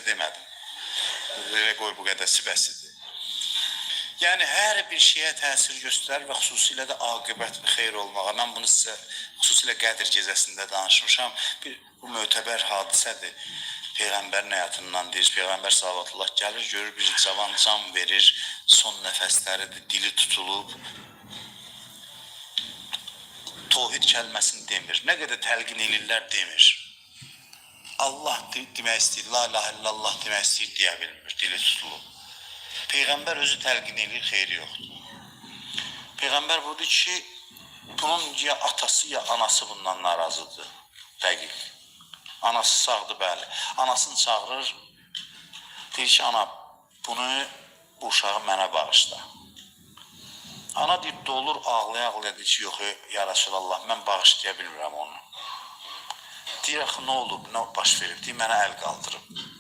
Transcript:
demədim. Elə qoy bu qədəsi bəsidir. Yəni hər bir şeyə təsir göstərir və xüsusilə də aqibət xeyir olmağa. Mən bunu sizə xüsusilə Qədr gecəsində danışmışam. Bu mötəbər hadisədir. Peyğəmbərin həyatından deyir. Peyğəmbər sallallahu gəlir, görür bir cavan can verir, son nəfəsləridir, dili tutulub. Tohid kəlməsini demir. Nə qədər təlqin elirlər demir. Allah demək istəyir, la ilahe illallah demək istəyir, deyə bilmir, dili tutulub. Peyğəmbər özü təlqin edir, xeyri yoxdur. Peyğəmbər budur ki, bunun ya atası ya anası bundan narazıdır. Dəqiq. Anası sağdır, bəli. Anasını çağırır, deyir ki, ana, bu uşağı mənə bağışla. Ana deyib, dolur, ağlaya-ağlaya deyir ki, yox, ya Rasulallah, mən bağışlaya bilmirəm onu. Deyir, axı, nə olub, nə baş verib, deyir, mənə əl qaldırıb.